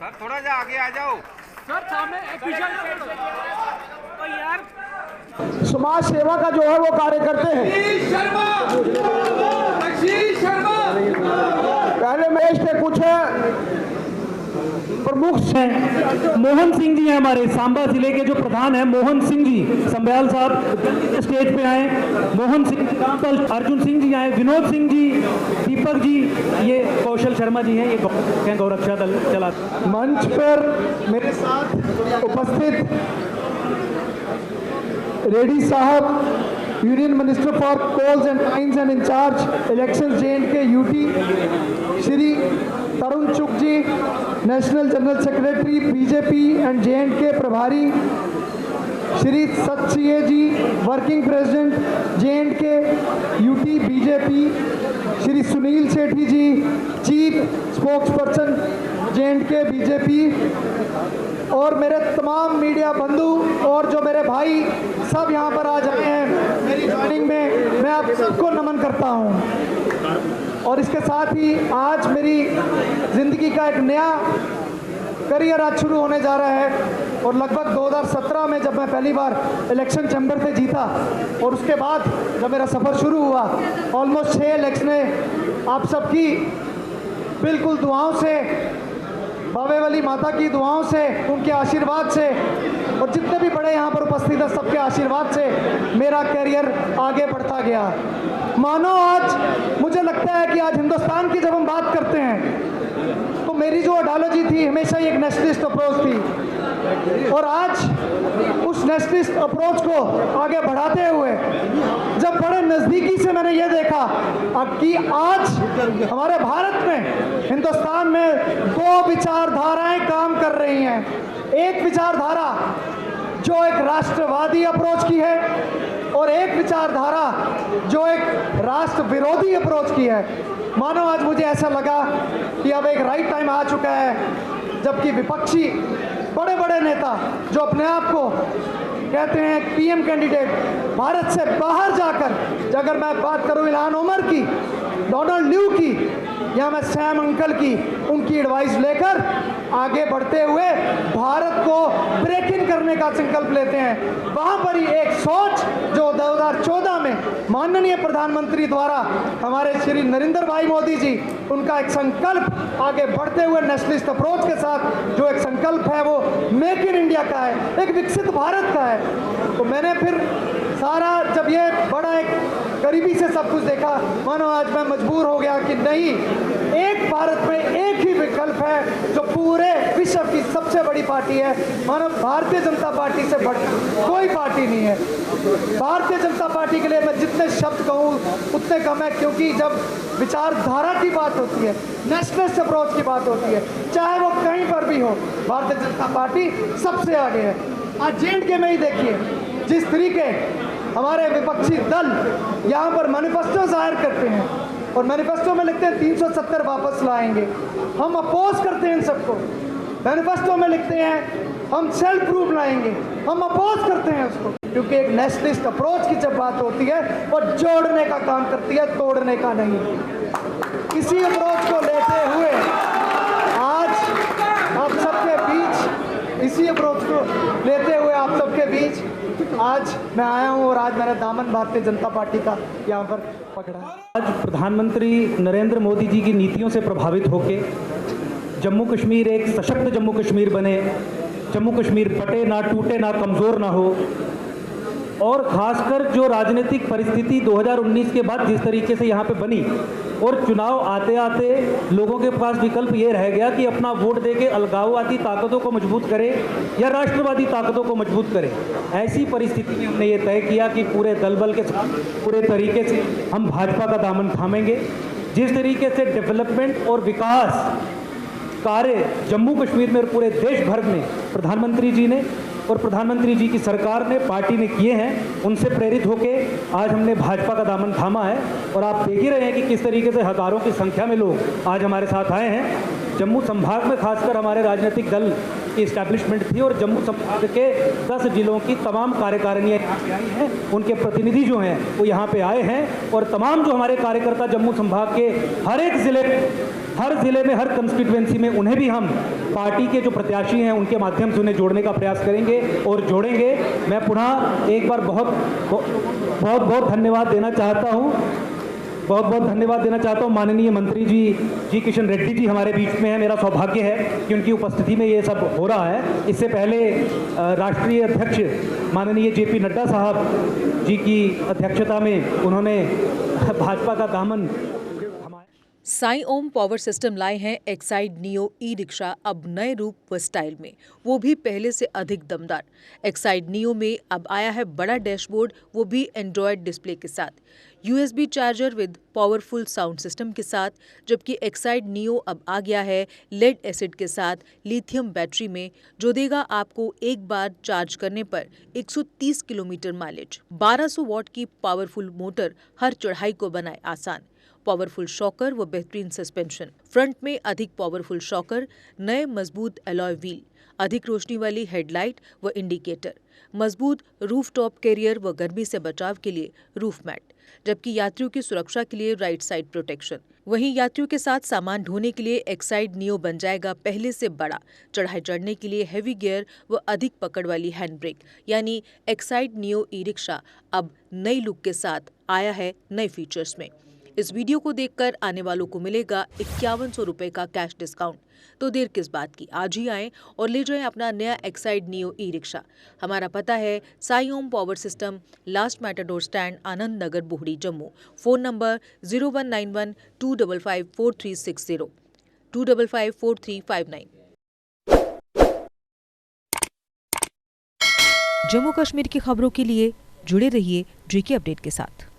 Sir थोड़ा जा आगे आ जाओ सर। सामने यार समाज सेवा का जो है वो कार्य करते हैं। पहले देश के कुछ प्रमुख हैं। मोहन सिंह जी हैं हमारे सांबा जिले के जो प्रधान हैं, मोहन सिंह जी संभयाल साहब स्टेज पे आए। मोहन सिंह, अर्जुन सिंह जी आए, विनोद सिंह जी, दीपक जी, ये कौशल शर्मा जी हैं, ये गौरक्षा दल चलाते। मंच पर मेरे साथ उपस्थित रेड्डी साहब, union minister for coals and mines and incharge election J&K UT, Shri Tarun Chugh ji, national general secretary BJP and J&K प्रभारी, श्री सत्सिए ji, working president J&K UT BJP, Shri Sunil Sethi ji, chief spokesperson J&K BJP, और मेरे तमाम मीडिया बंधु और जो मेरे भाई सब यहाँ पर आज आए हैं मेरी ज्वाइनिंग में, मैं आप सबको नमन करता हूँ। और इसके साथ ही आज मेरी ज़िंदगी का एक नया करियर आज शुरू होने जा रहा है। और लगभग 2017 में जब मैं पहली बार इलेक्शन चैम्बर से जीता और उसके बाद जब मेरा सफ़र शुरू हुआ, ऑलमोस्ट 6 इलेक्शनें आप सबकी बिल्कुल दुआओं से, बाबे वाली माता की दुआओं से, उनके आशीर्वाद से, और जितने भी बड़े यहाँ पर उपस्थित हैं सबके आशीर्वाद से मेरा करियर आगे बढ़ता गया। मानो आज मुझे लगता है कि आज हिंदुस्तान की जब हम बात करते हैं तो मेरी जो आइडियोलॉजी थी हमेशा ही एक नेशनलिस्ट अप्रोच थी, और आज उस नेशनलिस्ट अप्रोच को आगे बढ़ाते हुए जब बड़े नज़दीकी से मैंने ये देखा कि आज हमारे भारत में, हिंदुस्तान में 2 विचारधाराएं काम कर रही हैं। एक विचारधारा जो एक राष्ट्रवादी अप्रोच की है और एक विचारधारा जो एक राष्ट्र विरोधी अप्रोच की है। मानो आज मुझे ऐसा लगा कि अब एक राइट टाइम आ चुका है, जबकि विपक्षी बड़े बड़े नेता जो अपने आप को कहते हैं पीएम कैंडिडेट, भारत से बाहर जाकर, अगर मैं बात करूं इल्हान उमर की, डोनाल्ड ल्यू की, या मैं सैम अंकल की, उनकी एडवाइस लेकर आगे बढ़ते हुए भारत को ब्रेक इन करने का संकल्प लेते हैं। वहाँ पर ही एक सोच जो 2014 में माननीय प्रधानमंत्री द्वारा हमारे श्री नरेंद्र भाई मोदी जी, उनका एक संकल्प आगे बढ़ते हुए नेशनलिस्ट अप्रोच के साथ जो एक संकल्प है वो मेक इन इंडिया का है, एक विकसित भारत का है। तो मैंने फिर सारा जब ये बड़ा एक करीबी से सब कुछ देखा, मानो आज मैं मजबूर हो गया कि नहीं, एक भारत में एक ही विकल्प है जो पूरे विश्व की सबसे बड़ी पार्टी है। मानो भारतीय जनता पार्टी से बढ़कर कोई पार्टी नहीं है। भारतीय जनता पार्टी के लिए मैं जितने शब्द कहूँ उतने कम है, क्योंकि जब विचारधारा की बात होती है, नेशनलिस्ट अप्रोच की बात होती है, चाहे वो कहीं पर भी हो, भारतीय जनता पार्टी सबसे आगे है। आज J&K में ही देखिए जिस तरीके हमारे विपक्षी दल यहाँ पर मैनिफेस्टो जाहिर करते हैं और मैनिफेस्टो में लिखते हैं 370 वापस लाएंगे, हम अपोज करते हैं इन सबको। मैनिफेस्टो में लिखते हैं हम सेल्फ प्रूफ लाएंगे, हम अपोज करते हैं उसको, क्योंकि एक नेशनलिस्ट अप्रोच की जब बात होती है वो जोड़ने का काम करती है, तोड़ने का नहीं। इसी अप्रोच को लेते हुए आज आप सबके बीच, इसी अप्रोच को लेते हुए आप सबके बीच आज मैं आया हूँ और आज मेरा दामन भारतीय जनता पार्टी का यहाँ पर पकड़ा है। आज प्रधानमंत्री नरेंद्र मोदी जी की नीतियों से प्रभावित होकर जम्मू कश्मीर एक सशक्त जम्मू कश्मीर बने, जम्मू कश्मीर बटे ना, टूटे ना, कमज़ोर ना हो। और ख़ासकर जो राजनीतिक परिस्थिति 2019 के बाद जिस तरीके से यहाँ पे बनी, और चुनाव आते आते लोगों के पास विकल्प ये रह गया कि अपना वोट देके अलगाववादी ताकतों को मजबूत करे या राष्ट्रवादी ताकतों को मजबूत करे। ऐसी परिस्थिति में हमने ये तय किया कि पूरे दल बल के साथ पूरे तरीके से हम भाजपा का दामन थामेंगे। जिस तरीके से डेवलपमेंट और विकास कार्य जम्मू कश्मीर में और पूरे देश भर में प्रधानमंत्री जी ने और प्रधानमंत्री जी की सरकार ने, पार्टी ने किए हैं, उनसे प्रेरित होकर आज हमने भाजपा का दामन थामा है। और आप देख ही रहे हैं कि किस तरीके से हजारों की संख्या में लोग आज हमारे साथ आए हैं। जम्मू संभाग में खासकर हमारे राजनीतिक दल की इस्टेब्लिशमेंट थी और जम्मू संभाग के 10 जिलों की तमाम कार्यकारिणियाँ यहाँ पे आई हैं, उनके प्रतिनिधि जो हैं वो यहाँ पे आए हैं। और तमाम जो हमारे कार्यकर्ता जम्मू संभाग के हर एक ज़िले हर जिले में, हर कंस्टिट्यूएंसी में उन्हें भी हम पार्टी के जो प्रत्याशी हैं उनके माध्यम से उन्हें जोड़ने का प्रयास करेंगे और जोड़ेंगे। मैं पुनः एक बार बहुत धन्यवाद देना चाहता हूँ। बहुत धन्यवाद देना चाहता हूँ माननीय मंत्री जी किशन रेड्डी जी हमारे बीच में है। मेरा सौभाग्य है कि उनकी उपस्थिति में ये सब हो रहा है। इससे पहले राष्ट्रीय अध्यक्ष माननीय जेपी नड्डा साहब जी की अध्यक्षता में उन्होंने भाजपा का दामन। साई ओम पावर सिस्टम लाए हैं एक्साइड नियो ई रिक्शा अब नए रूप व स्टाइल में, वो भी पहले से अधिक दमदार। एक्साइड नियो में अब आया है बड़ा डैशबोर्ड, वो भी एंड्रॉयड डिस्प्ले के साथ, USB charger with powerful sound system के साथ, जबकि एक्साइड नियो अब आ गया है लेड एसिड के साथ लिथियम बैटरी में, जो देगा आपको एक बार चार्ज करने पर 130 किलोमीटर माइलेज। 1200 वॉट की पावरफुल मोटर हर चढ़ाई को बनाए आसान। पावरफुल शॉकर व बेहतरीन सस्पेंशन, फ्रंट में अधिक पावरफुल शॉकर, नए मजबूत अलॉय व्हील, अधिक रोशनी वाली हेडलाइट व इंडिकेटर, मजबूत रूफ टॉप कैरियर व गर्मी से बचाव के लिए रूफ मैट, जबकि यात्रियों की सुरक्षा के लिए राइट साइड प्रोटेक्शन। वहीं यात्रियों के साथ सामान ढोने के लिए एक्साइड नियो बन जाएगा पहले से बड़ा। चढ़ाई चढ़ने के लिए हैवी गियर व अधिक पकड़ वाली हैंड ब्रेक, यानी एक्साइड नियो ई रिक्शा अब नई लुक के साथ आया है नए फीचर्स में। इस वीडियो को देखकर आने वालों को मिलेगा 5100 रुपए का कैश डिस्काउंट। तो देर किस बात की, आज ही आएं और ले जाएं अपना नया एक्साइड नियो ई रिक्शा। हमारा पता है Sai Om power system, last matador stand, Anand Nagar, Bohri, Jammu. Phone number 0191 255 4360 255 4359। Jammu Kashmir की खबरों के लिए जुड़े रहिए JK अपडेट के साथ।